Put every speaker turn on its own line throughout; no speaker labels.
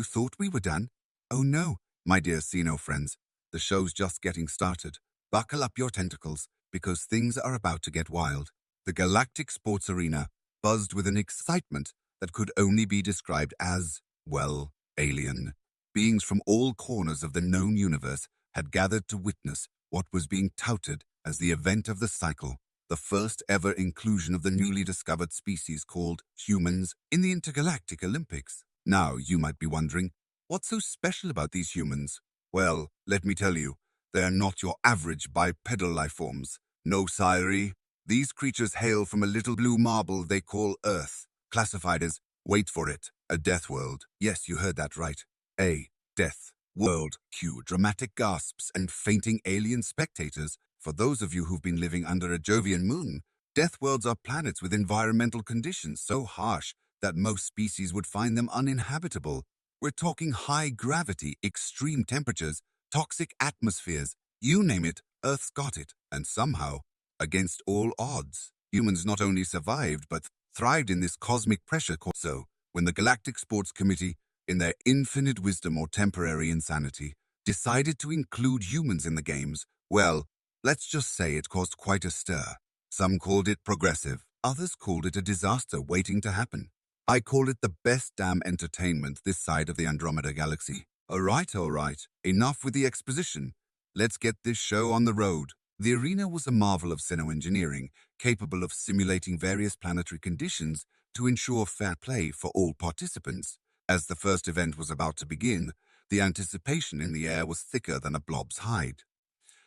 You thought we were done? Oh no, my dear Sino friends. The show's just getting started. Buckle up your tentacles, because things are about to get wild. The galactic sports arena buzzed with an excitement that could only be described as, well, alien. Beings from all corners of the known universe had gathered to witness what was being touted as the event of the cycle, the first ever inclusion of the newly discovered species called humans in the intergalactic Olympics. Now, you might be wondering, what's so special about these humans? Well, let me tell you, they're not your average bipedal life forms. No, siree. These creatures hail from a little blue marble they call Earth, classified as, wait for it, a death world. Yes, you heard that right. A death world. Cue dramatic gasps and fainting alien spectators. For those of you who've been living under a Jovian moon, death worlds are planets with environmental conditions so harsh that most species would find them uninhabitable. We're talking high gravity, extreme temperatures, toxic atmospheres, you name it, Earth's got it. And somehow, against all odds, humans not only survived but thrived in this cosmic pressure. So, when the Galactic Sports Committee, in their infinite wisdom or temporary insanity, decided to include humans in the games, well, let's just say it caused quite a stir. Some called it progressive, others called it a disaster waiting to happen. I call it the best damn entertainment this side of the Andromeda Galaxy. All right, enough with the exposition. Let's get this show on the road. The arena was a marvel of xenoengineering, capable of simulating various planetary conditions to ensure fair play for all participants. As the first event was about to begin, the anticipation in the air was thicker than a blob's hide.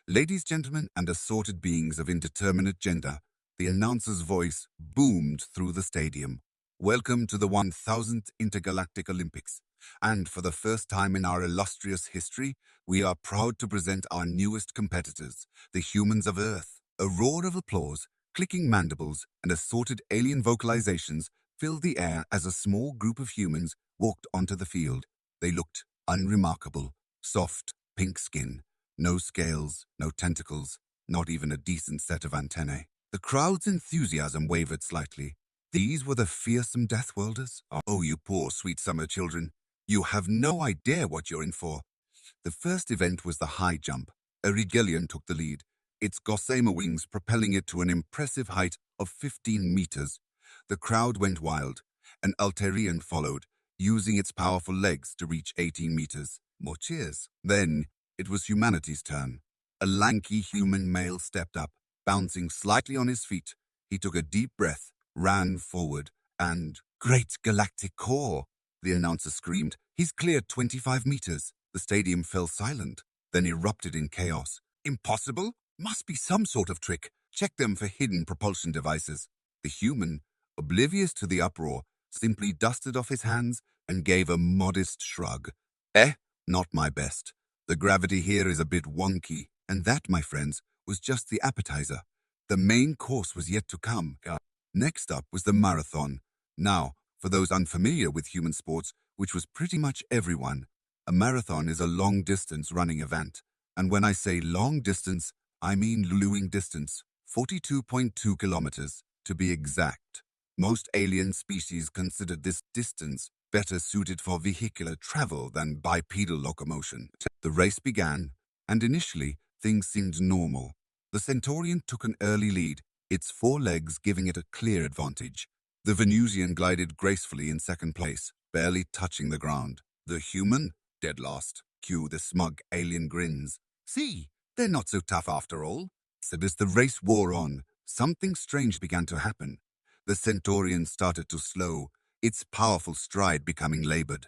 Ladies, gentlemen, and assorted beings of indeterminate gender, the announcer's voice boomed through the stadium. Welcome to the 1000th Intergalactic Olympics, and for the first time in our illustrious history, we are proud to present our newest competitors, the humans of Earth. A roar of applause, clicking mandibles, and assorted alien vocalizations filled the air as a small group of humans walked onto the field. They looked unremarkable, soft, pink skin, no scales, no tentacles, not even a decent set of antennae. The crowd's enthusiasm wavered slightly. These were the fearsome Deathworlders? Oh, you poor sweet summer children. You have no idea what you're in for. The first event was the high jump. A Regillion took the lead, its gossamer wings propelling it to an impressive height of 15 meters. The crowd went wild. An Alterian followed, using its powerful legs to reach 18 meters. More cheers. Then, it was humanity's turn. A lanky human male stepped up, bouncing slightly on his feet. He took a deep breath, ran forward, and, "Great galactic core!" the announcer screamed. "He's cleared 25 meters." The stadium fell silent, then erupted in chaos. "Impossible? Must be some sort of trick. Check them for hidden propulsion devices." The human, oblivious to the uproar, simply dusted off his hands and gave a modest shrug. Not my best. The gravity here is a bit wonky, and that, my friends, was just the appetizer. The main course was yet to come. Next up was the marathon. Now, for those unfamiliar with human sports, which was pretty much everyone, a marathon is a long-distance running event. And when I say long distance, I mean Luluing distance, 42.2 kilometers, to be exact. Most alien species considered this distance better suited for vehicular travel than bipedal locomotion. The race began, and initially, things seemed normal. The Centaurian took an early lead, its four legs giving it a clear advantage. The Venusian glided gracefully in second place, barely touching the ground. The human, dead last. Cue the smug alien grins. "See, they're not so tough after all." So as the race wore on, something strange began to happen. The Centaurian started to slow, its powerful stride becoming labored.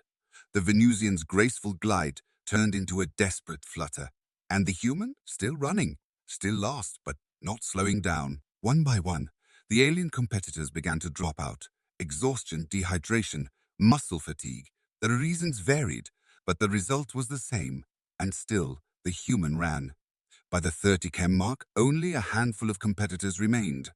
The Venusian's graceful glide turned into a desperate flutter. And the human, still running, still lost, but not slowing down. One by one, the alien competitors began to drop out. Exhaustion, dehydration, muscle fatigue. The reasons varied, but the result was the same. And still, the human ran. By the 30 km mark, only a handful of competitors remained.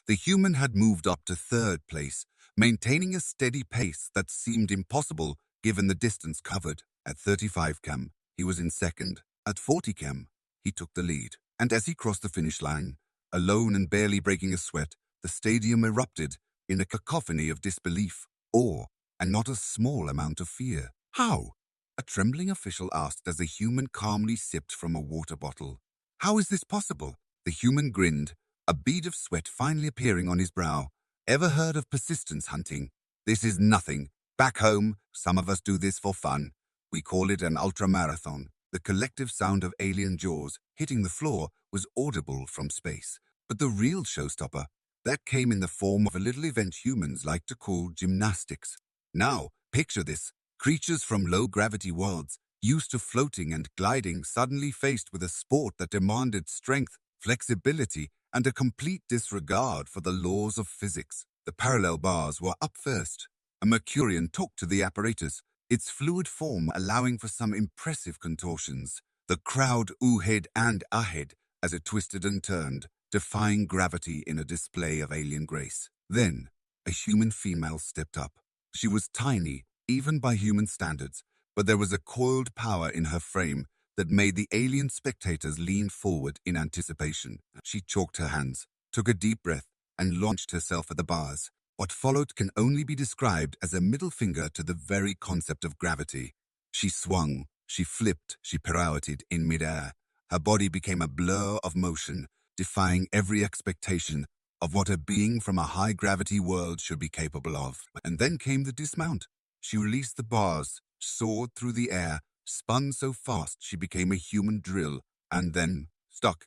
The human had moved up to third place, maintaining a steady pace that seemed impossible given the distance covered. At 35 km, he was in second. At 40 km, he took the lead. And as he crossed the finish line, alone and barely breaking a sweat, the stadium erupted in a cacophony of disbelief, awe, and not a small amount of fear. How? a trembling official asked as the human calmly sipped from a water bottle. How is this possible? The human grinned, a bead of sweat finally appearing on his brow. Ever heard of persistence hunting? This is nothing. Back home, some of us do this for fun. We call it an ultramarathon. The collective sound of alien jaws hitting the floor was audible from space. But the real showstopper, that came in the form of a little event humans like to call gymnastics. Now, picture this. Creatures from low-gravity worlds, used to floating and gliding, suddenly faced with a sport that demanded strength, flexibility, and a complete disregard for the laws of physics. The parallel bars were up first. A Mercurian talked to the apparatus, its fluid form allowing for some impressive contortions. The crowd oohed and ahed as it twisted and turned, defying gravity in a display of alien grace. Then, a human female stepped up. She was tiny, even by human standards, but there was a coiled power in her frame that made the alien spectators lean forward in anticipation. She chalked her hands, took a deep breath, and launched herself at the bars. What followed can only be described as a middle finger to the very concept of gravity. She swung, she flipped, she pirouetted in midair. Her body became a blur of motion, defying every expectation of what a being from a high-gravity world should be capable of. And then came the dismount. She released the bars, soared through the air, spun so fast she became a human drill, and then stuck.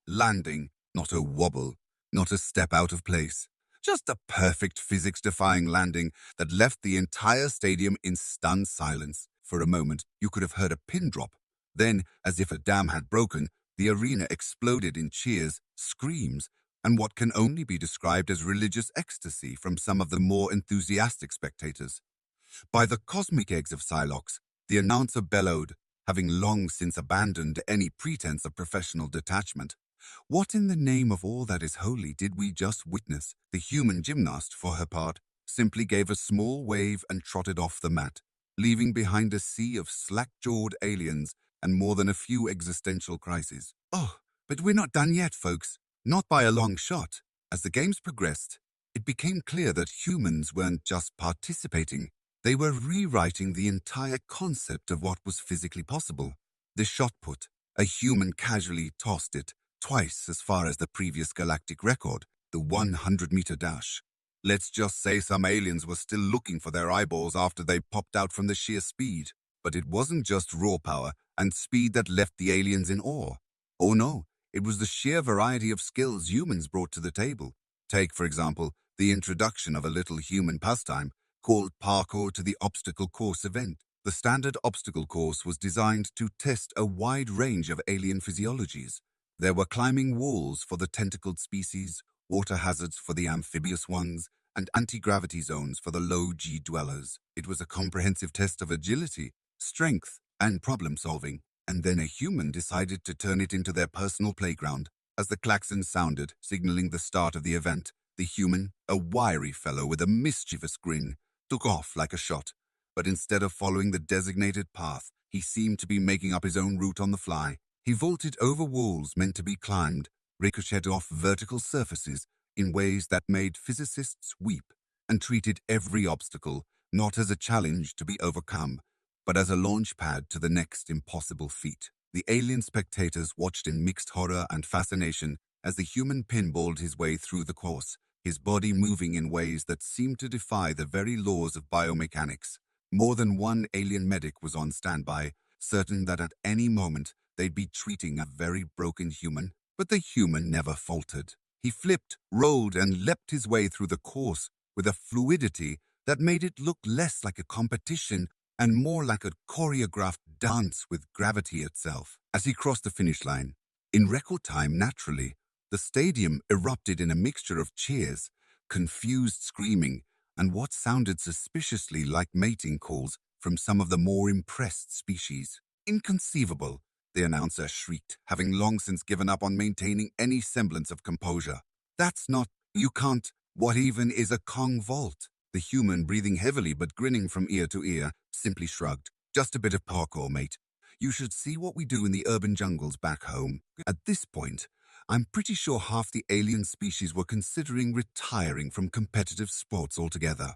Landing, not a wobble, not a step out of place. Just a perfect physics-defying landing that left the entire stadium in stunned silence. For a moment, you could have heard a pin drop. Then, as if a dam had broken, the arena exploded in cheers, screams, and what can only be described as religious ecstasy from some of the more enthusiastic spectators. By the cosmic eggs of Psylocke, the announcer bellowed, having long since abandoned any pretense of professional detachment. What in the name of all that is holy did we just witness? The human gymnast, for her part, simply gave a small wave and trotted off the mat, leaving behind a sea of slack-jawed aliens and more than a few existential crises. Oh, but we're not done yet, folks. Not by a long shot. As the games progressed, it became clear that humans weren't just participating. They were rewriting the entire concept of what was physically possible. The shot put, a human casually tossed it, twice as far as the previous galactic record, the 100-meter dash. Let's just say some aliens were still looking for their eyeballs after they popped out from the sheer speed. But it wasn't just raw power and speed that left the aliens in awe. Oh no, it was the sheer variety of skills humans brought to the table. Take, for example, the introduction of a little human pastime called parkour to the obstacle course event. The standard obstacle course was designed to test a wide range of alien physiologies. There were climbing walls for the tentacled species, water hazards for the amphibious ones, and anti-gravity zones for the low-G dwellers. It was a comprehensive test of agility, strength, and problem-solving. And then a human decided to turn it into their personal playground. As the klaxon sounded, signaling the start of the event, the human, a wiry fellow with a mischievous grin, took off like a shot. But instead of following the designated path, he seemed to be making up his own route on the fly. He vaulted over walls meant to be climbed, ricocheted off vertical surfaces in ways that made physicists weep, and treated every obstacle not as a challenge to be overcome, but as a launch pad to the next impossible feat. The alien spectators watched in mixed horror and fascination as the human pinballed his way through the course, his body moving in ways that seemed to defy the very laws of biomechanics. More than one alien medic was on standby, certain that at any moment they'd be treating a very broken human. But the human never faltered. He flipped, rolled, and leapt his way through the course with a fluidity that made it look less like a competition and more like a choreographed dance with gravity itself. As he crossed the finish line, in record time, naturally, the stadium erupted in a mixture of cheers, confused screaming, and what sounded suspiciously like mating calls from some of the more impressed species. Inconceivable, the announcer shrieked, having long since given up on maintaining any semblance of composure. That's not, you can't, what even is a Kong vault? The human, breathing heavily but grinning from ear to ear, simply shrugged. Just a bit of parkour, mate. You should see what we do in the urban jungles back home. At this point, I'm pretty sure half the alien species were considering retiring from competitive sports altogether.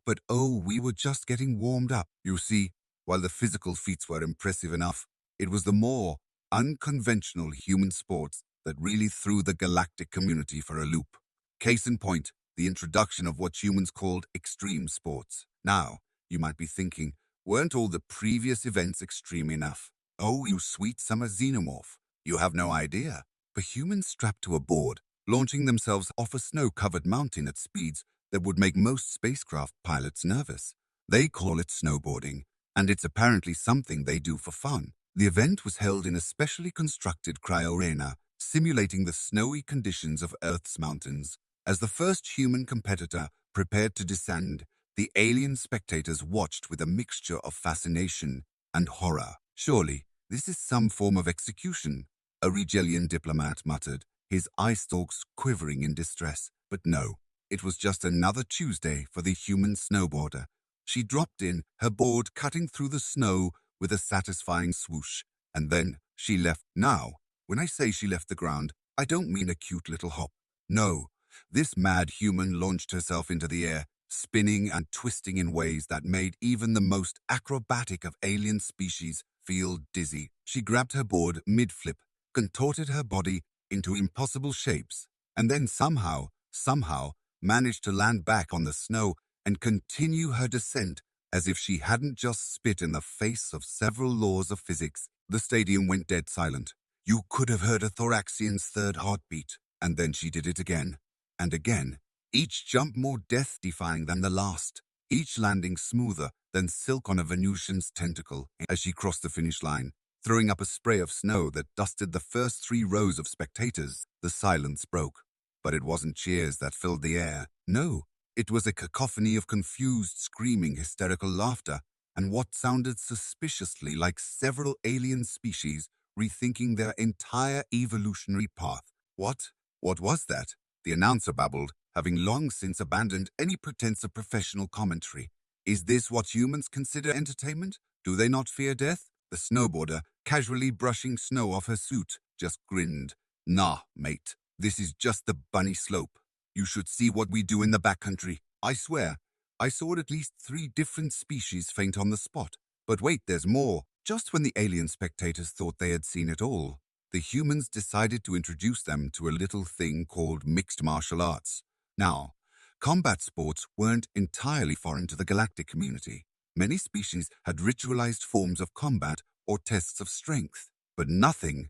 But oh, we were just getting warmed up. You see, While the physical feats were impressive enough, it was the more unconventional human sports that really threw the galactic community for a loop. Case in point, the introduction of what humans called extreme sports. Now, you might be thinking, weren't all the previous events extreme enough? Oh, you sweet summer xenomorph, you have no idea. For humans strapped to a board, launching themselves off a snow-covered mountain at speeds that would make most spacecraft pilots nervous. They call it snowboarding, and it's apparently something they do for fun. The event was held in a specially constructed cryo-arena, simulating the snowy conditions of Earth's mountains. As the first human competitor prepared to descend, the alien spectators watched with a mixture of fascination and horror. Surely, this is some form of execution, a Regelian diplomat muttered, his eye stalks quivering in distress. But no, it was just another Tuesday for the human snowboarder. She dropped in, her board cutting through the snow with a satisfying swoosh, and then she left. Now, when I say she left the ground, I don't mean a cute little hop. No, this mad human launched herself into the air, spinning and twisting in ways that made even the most acrobatic of alien species feel dizzy. She grabbed her board mid-flip, contorted her body into impossible shapes, and then somehow managed to land back on the snow and continue her descent as if she hadn't just spit in the face of several laws of physics. The stadium went dead silent. You could have heard a thoraxian's third heartbeat, and then she did it again and again, each jump more death-defying than the last, each landing smoother than silk on a Venusian's tentacle. As she crossed the finish line, throwing up a spray of snow that dusted the first 3 rows of spectators, the silence broke. But it wasn't cheers that filled the air. No, it was a cacophony of confused, screaming, hysterical laughter, and what sounded suspiciously like several alien species rethinking their entire evolutionary path. What was that? The announcer babbled, having long since abandoned any pretense of professional commentary. Is this what humans consider entertainment? Do they not fear death? The snowboarder, casually brushing snow off her suit, just grinned. Nah, mate, this is just the bunny slope. You should see what we do in the backcountry. I swear, I saw at least 3 different species faint on the spot. But wait, there's more. Just when the alien spectators thought they had seen it all, the humans decided to introduce them to a little thing called mixed martial arts. Now, combat sports weren't entirely foreign to the galactic community. Many species had ritualized forms of combat or tests of strength, but nothing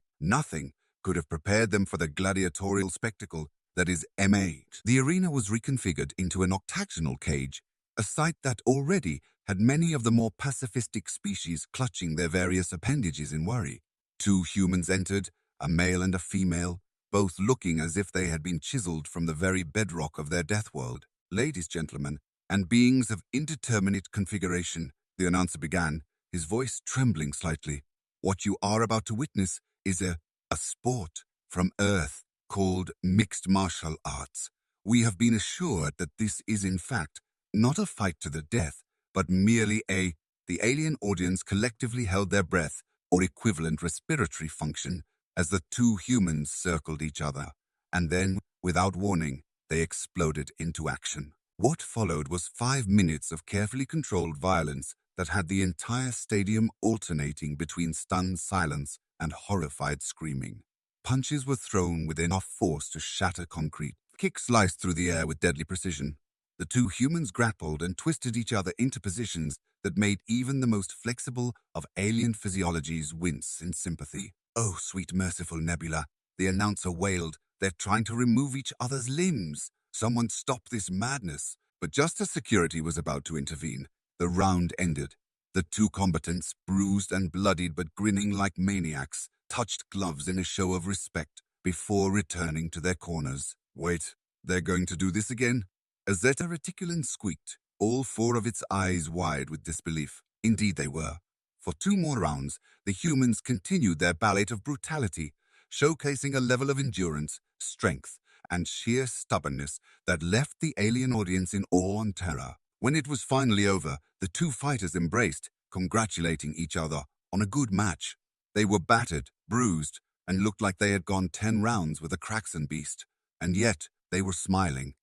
could have prepared them for the gladiatorial spectacle that is M8. The arena was reconfigured into an octagonal cage, a sight that already had many of the more pacifistic species clutching their various appendages in worry. 2 humans entered, a male and a female, both looking as if they had been chiseled from the very bedrock of their death world. Ladies, gentlemen, and beings of indeterminate configuration, the announcer began, his voice trembling slightly. What you are about to witness is a sport from Earth called mixed martial arts. We have been assured that this is in fact not a fight to the death, but merely the alien audience collectively held their breath or equivalent respiratory function as the 2 humans circled each other, and then, without warning, they exploded into action. What followed was 5 minutes of carefully controlled violence that had the entire stadium alternating between stunned silence and horrified screaming. Punches were thrown with enough force to shatter concrete. Kicks sliced through the air with deadly precision. The 2 humans grappled and twisted each other into positions that made even the most flexible of alien physiologies wince in sympathy. Oh, sweet merciful Nebula, the announcer wailed. They're trying to remove each other's limbs. Someone stop this madness. But just as security was about to intervene, the round ended. The 2 combatants, bruised and bloodied but grinning like maniacs, touched gloves in a show of respect before returning to their corners. Wait, they're going to do this again? A Zeta Reticulan squeaked, all 4 of its eyes wide with disbelief. Indeed they were. For 2 more rounds, the humans continued their ballet of brutality, showcasing a level of endurance, strength, and sheer stubbornness that left the alien audience in awe and terror. When it was finally over, the 2 fighters embraced, congratulating each other on a good match. They were battered, bruised, and looked like they had gone 10 rounds with a Kraxan beast. And yet, they were smiling.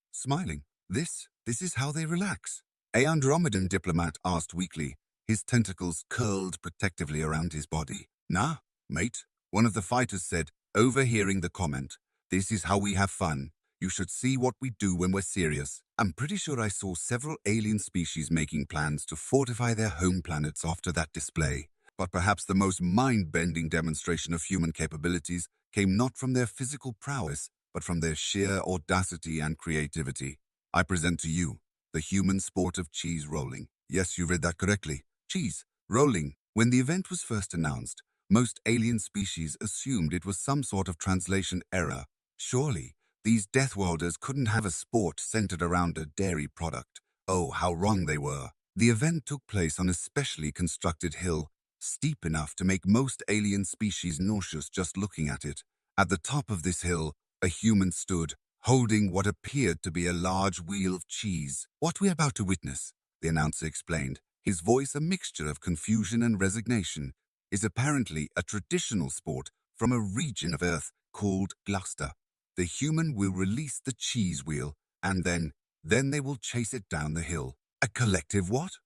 This is how they relax. A Andromedan diplomat asked weakly, his tentacles curled protectively around his body. "Nah, mate," one of the fighters said, overhearing the comment. "This is how we have fun. You should see what we do when we're serious." I'm pretty sure I saw several alien species making plans to fortify their home planets after that display. But perhaps the most mind-bending demonstration of human capabilities came not from their physical prowess, but from their sheer audacity and creativity. I present to you the human sport of cheese rolling. Yes, you read that correctly. Cheese rolling. When the event was first announced, most alien species assumed it was some sort of translation error. Surely, these Deathworlders couldn't have a sport centered around a dairy product. Oh, how wrong they were. The event took place on a specially constructed hill, steep enough to make most alien species nauseous just looking at it. At the top of this hill, a human stood, holding what appeared to be a large wheel of cheese. "What we're about to witness," the announcer explained, his voice a mixture of confusion and resignation, "is apparently a traditional sport from a region of Earth called Gloucester. The human will release the cheese wheel, and then they will chase it down the hill." "A collective what?"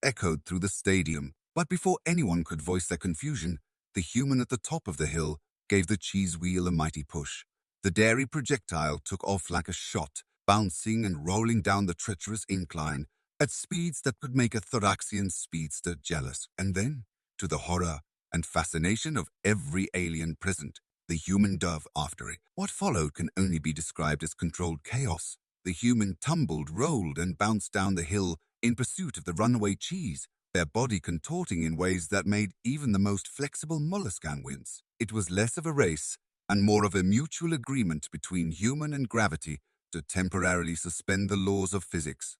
echoed through the stadium. But before anyone could voice their confusion, the human at the top of the hill gave the cheese wheel a mighty push. The dairy projectile took off like a shot, bouncing and rolling down the treacherous incline at speeds that could make a Thoraxian speedster jealous. And then, to the horror and fascination of every alien present, the human dove after it. What followed can only be described as controlled chaos. The human tumbled, rolled, and bounced down the hill in pursuit of the runaway cheese, their body contorting in ways that made even the most flexible molluscan wince. It was less of a race and more of a mutual agreement between human and gravity to temporarily suspend the laws of physics.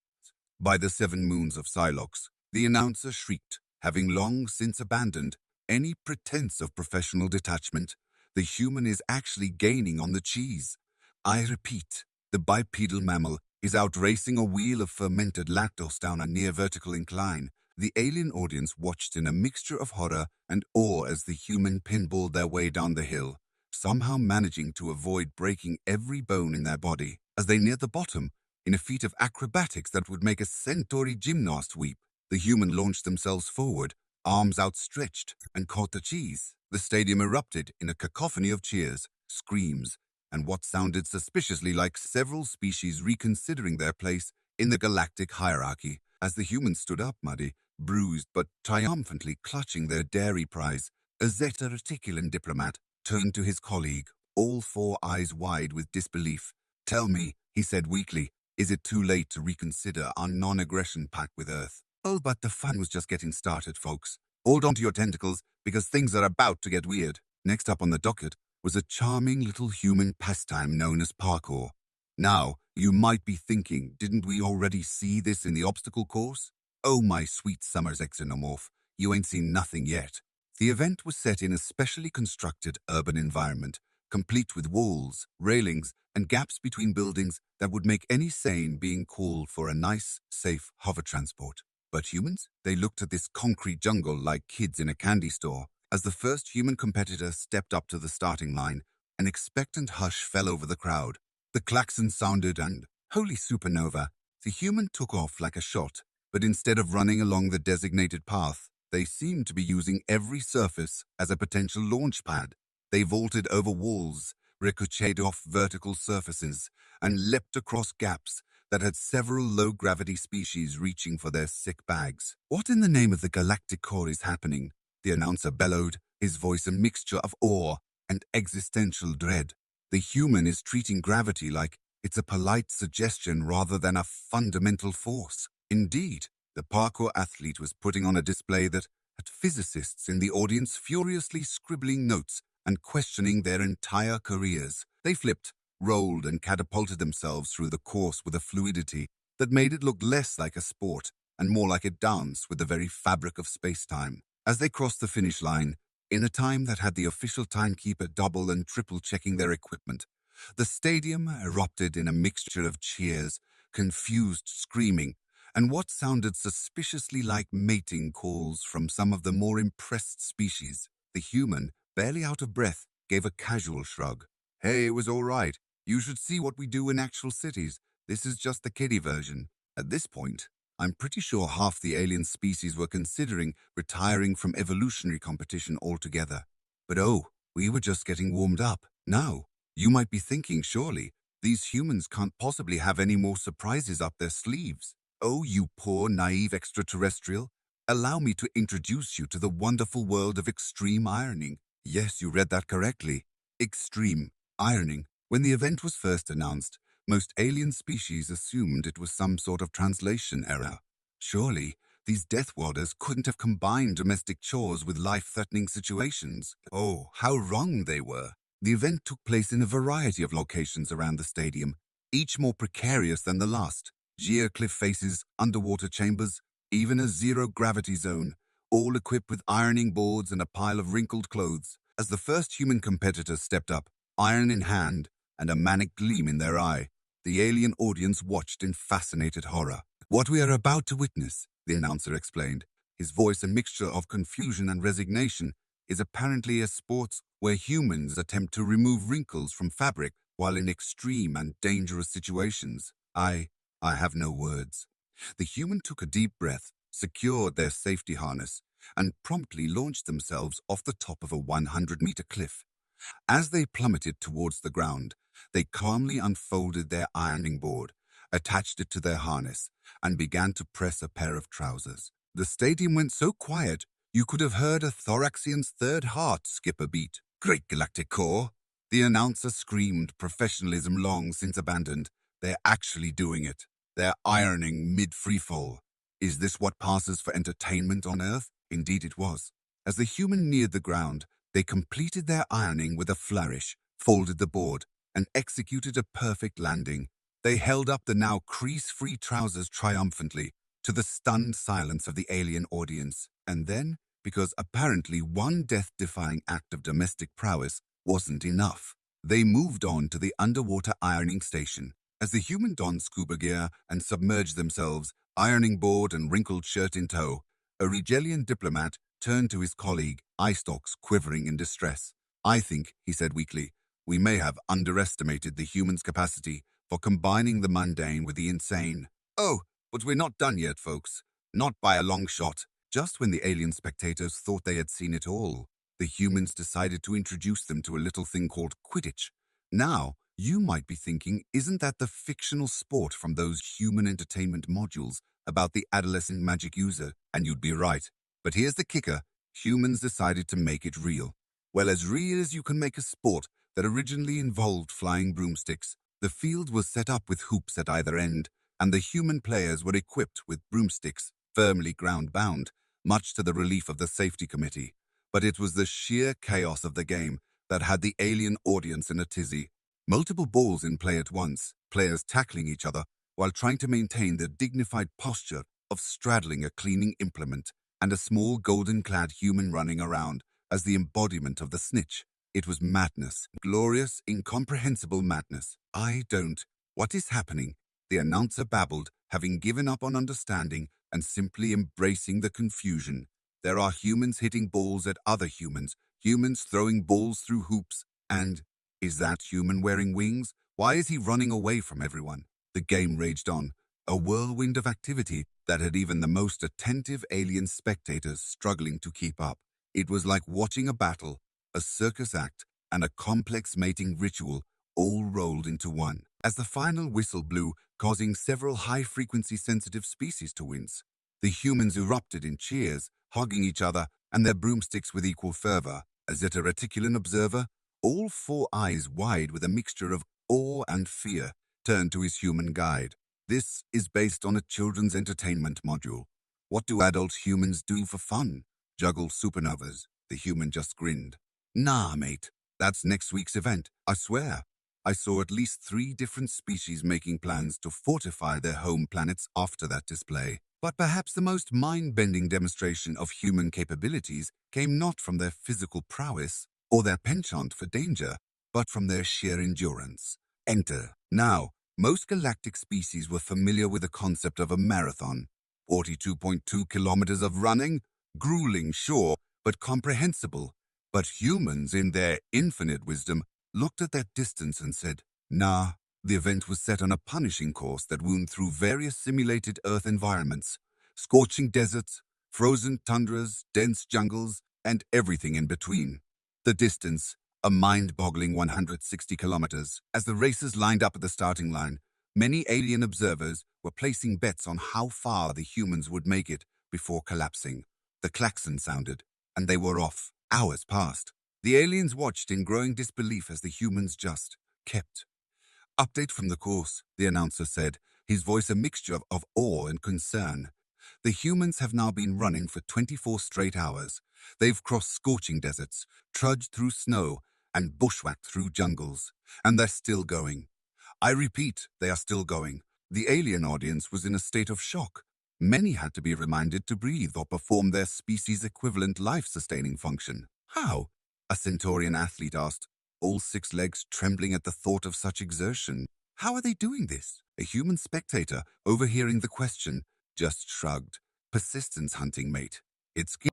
By the 7 moons of Silox, the announcer shrieked, having long since abandoned any pretense of professional detachment. The human is actually gaining on the cheese. I repeat, the bipedal mammal is outracing a wheel of fermented lactose down a near vertical incline. The alien audience watched in a mixture of horror and awe as the human pinballed their way down the hill, somehow managing to avoid breaking every bone in their body. As they neared the bottom, in a feat of acrobatics that would make a centauri gymnast weep, the human launched themselves forward, arms outstretched, and caught the cheese. The stadium erupted in a cacophony of cheers, screams, and what sounded suspiciously like several species reconsidering their place in the galactic hierarchy. As the humans stood up, muddy, bruised but triumphantly clutching their dairy prize, a Zeta Reticulan diplomat turned to his colleague, all 4 eyes wide with disbelief. "Tell me," he said weakly, "is it too late to reconsider our non-aggression pact with Earth?" "Oh, but the fun was just getting started, folks. Hold on to your tentacles, because things are about to get weird." Next up on the docket was a charming little human pastime known as parkour. Now, you might be thinking, didn't we already see this in the obstacle course? Oh, my sweet summer's xenomorph, you ain't seen nothing yet. The event was set in a specially constructed urban environment, complete with walls, railings, and gaps between buildings that would make any sane being call for a nice, safe hover transport. But humans? They looked at this concrete jungle like kids in a candy store. As the first human competitor stepped up to the starting line, an expectant hush fell over the crowd. The klaxon sounded and, holy supernova, the human took off like a shot, but instead of running along the designated path, they seemed to be using every surface as a potential launch pad. They vaulted over walls, ricocheted off vertical surfaces, and leapt across gaps that had several low-gravity species reaching for their sick bags. "What in the name of the galactic core is happening?" the announcer bellowed, his voice a mixture of awe and existential dread. "The human is treating gravity like it's a polite suggestion rather than a fundamental force." Indeed, the parkour athlete was putting on a display that had physicists in the audience furiously scribbling notes and questioning their entire careers. They flipped, rolled, and catapulted themselves through the course with a fluidity that made it look less like a sport and more like a dance with the very fabric of space-time. As they crossed the finish line, in a time that had the official timekeeper double and triple checking their equipment, the stadium erupted in a mixture of cheers, confused screaming, and what sounded suspiciously like mating calls from some of the more impressed species. The human, barely out of breath, gave a casual shrug. "Hey, it was all right. You should see what we do in actual cities. This is just the kiddie version." At this point, I'm pretty sure half the alien species were considering retiring from evolutionary competition altogether. But oh, we were just getting warmed up. Now, you might be thinking, surely, these humans can't possibly have any more surprises up their sleeves. Oh, you poor, naive extraterrestrial. Allow me to introduce you to the wonderful world of extreme ironing. Yes, you read that correctly. Extreme ironing. When the event was first announced, most alien species assumed it was some sort of translation error. Surely, these Deathworlders couldn't have combined domestic chores with life-threatening situations. Oh, how wrong they were. The event took place in a variety of locations around the stadium, each more precarious than the last. Sheer cliff faces, underwater chambers, even a zero-gravity zone, all equipped with ironing boards and a pile of wrinkled clothes. As the first human competitors stepped up, iron in hand and a manic gleam in their eye, the alien audience watched in fascinated horror. What we are about to witness, the announcer explained, his voice a mixture of confusion and resignation, is apparently a sport where humans attempt to remove wrinkles from fabric while in extreme and dangerous situations. I have no words. The human took a deep breath, secured their safety harness, and promptly launched themselves off the top of a 100-meter cliff. As they plummeted towards the ground, they calmly unfolded their ironing board, attached it to their harness, and began to press a pair of trousers. The stadium went so quiet, you could have heard a thoraxian's third heart skip a beat. Great Galactic Core! The announcer screamed, professionalism long since abandoned. They're actually doing it. They're ironing mid-freefall. Is this what passes for entertainment on Earth? Indeed it was. As the human neared the ground, they completed their ironing with a flourish, folded the board, and executed a perfect landing. They held up the now crease-free trousers triumphantly, to the stunned silence of the alien audience. And then, because apparently one death-defying act of domestic prowess wasn't enough, they moved on to the underwater ironing station. As the human donned scuba gear and submerged themselves, ironing board and wrinkled shirt in tow, a Regelian diplomat turned to his colleague, eye stalks quivering in distress. I think, he said weakly, we may have underestimated the human's capacity for combining the mundane with the insane. Oh, but we're not done yet, folks. Not by a long shot. Just when the alien spectators thought they had seen it all, the humans decided to introduce them to a little thing called Quidditch. Now, you might be thinking, isn't that the fictional sport from those human entertainment modules about the adolescent magic user? And you'd be right. But here's the kicker. Humans decided to make it real. Well, as real as you can make a sport that originally involved flying broomsticks. The field was set up with hoops at either end, and the human players were equipped with broomsticks, firmly ground-bound, much to the relief of the safety committee. But it was the sheer chaos of the game that had the alien audience in a tizzy. Multiple balls in play at once, players tackling each other while trying to maintain the dignified posture of straddling a cleaning implement, and a small golden-clad human running around as the embodiment of the snitch. It was madness, glorious, incomprehensible madness. What is happening? The announcer babbled, having given up on understanding and simply embracing the confusion. There are humans hitting balls at other humans, humans throwing balls through hoops, and is that human wearing wings? Why is he running away from everyone? The game raged on, a whirlwind of activity that had even the most attentive alien spectators struggling to keep up. It was like watching a battle, a circus act, and a complex mating ritual all rolled into one. As the final whistle blew, causing several high-frequency sensitive species to wince, the humans erupted in cheers, hugging each other and their broomsticks with equal fervor. As yet a reticular observer, all four eyes wide with a mixture of awe and fear, turned to his human guide. This is based on a children's entertainment module. What do adult humans do for fun? Juggle supernovas. The human just grinned. Nah, mate. That's next week's event, I swear. I saw at least 3 different species making plans to fortify their home planets after that display. But perhaps the most mind-bending demonstration of human capabilities came not from their physical prowess or their penchant for danger, but from their sheer endurance. Enter. Now, most galactic species were familiar with the concept of a marathon. 42.2 kilometers of running? Grueling, sure, but comprehensible. But humans, in their infinite wisdom, looked at that distance and said, nah, The event was set on a punishing course that wound through various simulated Earth environments, scorching deserts, frozen tundras, dense jungles, and everything in between. The distance, a mind-boggling 160 kilometers. As the racers lined up at the starting line, many alien observers were placing bets on how far the humans would make it before collapsing. The klaxon sounded, and they were off. Hours passed. The aliens watched in growing disbelief as the humans just kept. Update from the course, the announcer said, his voice a mixture of awe and concern. The humans have now been running for 24 straight hours. They've crossed scorching deserts, trudged through snow, and bushwhacked through jungles. And they're still going. I repeat, they are still going. The alien audience was in a state of shock. Many had to be reminded to breathe or perform their species-equivalent life-sustaining function. How? A Centaurian athlete asked, all 6 legs trembling at the thought of such exertion. How are they doing this? A human spectator, overhearing the question, just shrugged. Persistence hunting, mate.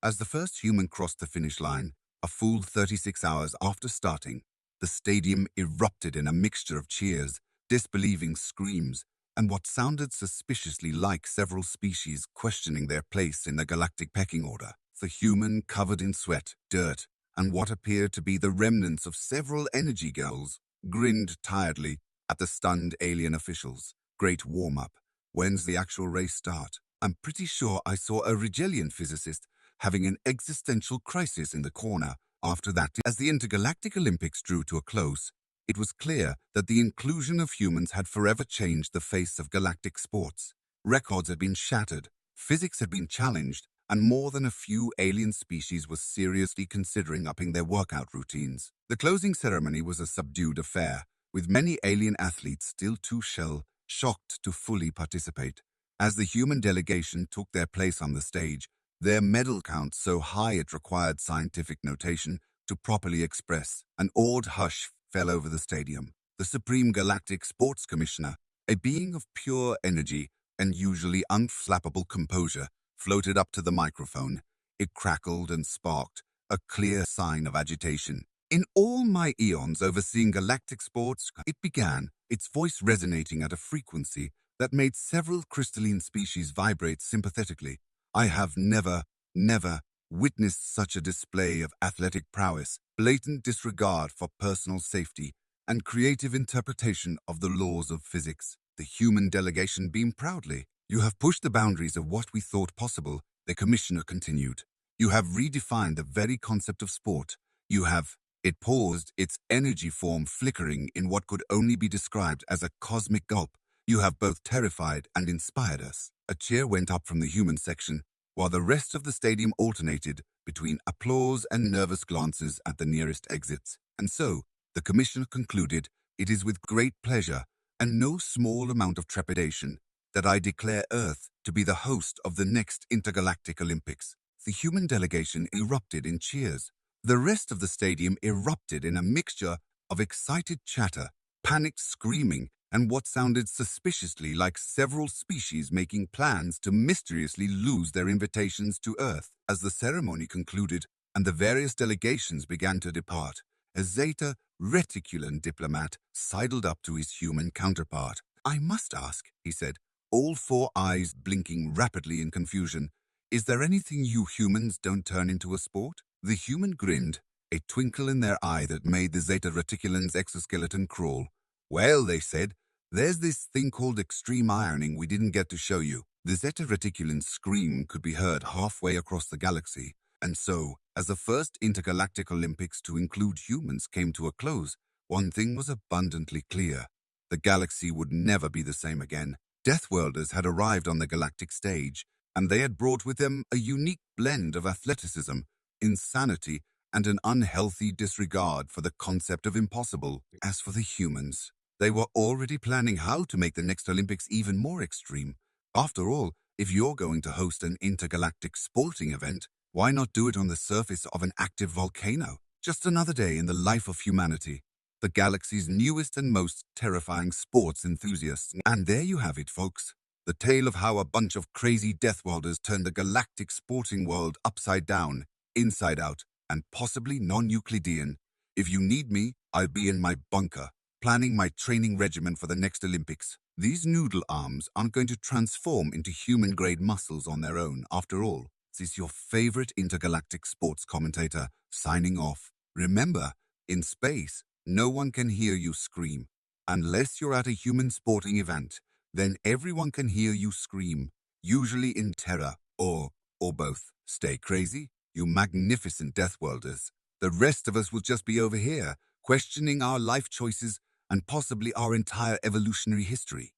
As the first human crossed the finish line, a full 36 hours after starting, the stadium erupted in a mixture of cheers, disbelieving screams, and what sounded suspiciously like several species questioning their place in the galactic pecking order. The human covered in sweat, dirt, and what appeared to be the remnants of several energy gels, grinned tiredly at the stunned alien officials. Great warm-up. When's the actual race start? I'm pretty sure I saw a Rigelian physicist having an existential crisis in the corner. After that, as the Intergalactic Olympics drew to a close, it was clear that the inclusion of humans had forever changed the face of galactic sports. Records had been shattered, physics had been challenged, and more than a few alien species were seriously considering upping their workout routines. The closing ceremony was a subdued affair, with many alien athletes still too shocked to fully participate. As the human delegation took their place on the stage, their medal count so high it required scientific notation to properly express, an awed hush fell over the stadium. The Supreme Galactic Sports Commissioner, a being of pure energy and usually unflappable composure, floated up to the microphone. It crackled and sparked, a clear sign of agitation. In all my eons overseeing galactic sports, it began, its voice resonating at a frequency that made several crystalline species vibrate sympathetically. I have never witnessed such a display of athletic prowess, blatant disregard for personal safety, and creative interpretation of the laws of physics. The human delegation beamed proudly. You have pushed the boundaries of what we thought possible, the commissioner continued. You have redefined the very concept of sport. You have. It paused, its energy form flickering in what could only be described as a cosmic gulp. You have both terrified and inspired us. A cheer went up from the human section, while the rest of the stadium alternated between applause and nervous glances at the nearest exits. And so, the commissioner concluded, it is with great pleasure and no small amount of trepidation that I declare Earth to be the host of the next Intergalactic Olympics. The human delegation erupted in cheers. The rest of the stadium erupted in a mixture of excited chatter, panicked screaming, and what sounded suspiciously like several species making plans to mysteriously lose their invitations to Earth. As the ceremony concluded and the various delegations began to depart, a Zeta Reticulan diplomat sidled up to his human counterpart. I must ask, he said, all 4 eyes blinking rapidly in confusion, is there anything you humans don't turn into a sport? The human grinned, a twinkle in their eye that made the Zeta Reticulan's exoskeleton crawl. Well, they said, there's this thing called extreme ironing we didn't get to show you. The Zeta Reticulan's scream could be heard halfway across the galaxy, and so, as the first Intergalactic Olympics to include humans came to a close, one thing was abundantly clear. The galaxy would never be the same again. Deathworlders had arrived on the galactic stage, and they had brought with them a unique blend of athleticism, insanity, and an unhealthy disregard for the concept of impossible. As for the humans, they were already planning how to make the next Olympics even more extreme. After all, if you're going to host an intergalactic sporting event, why not do it on the surface of an active volcano? Just another day in the life of humanity, the galaxy's newest and most terrifying sports enthusiasts. And there you have it, folks. The tale of how a bunch of crazy Deathworlders turned the galactic sporting world upside down, inside out, and possibly non-Euclidean. If you need me, I'll be in my bunker. planning my training regimen for the next Olympics. These noodle arms aren't going to transform into human-grade muscles on their own. After all, this is your favorite intergalactic sports commentator signing off. Remember, in space, no one can hear you scream. Unless you're at a human sporting event, then everyone can hear you scream, usually in terror or both. Stay crazy, you magnificent Deathworlders. The rest of us will just be over here, questioning our life choices and possibly our entire evolutionary history.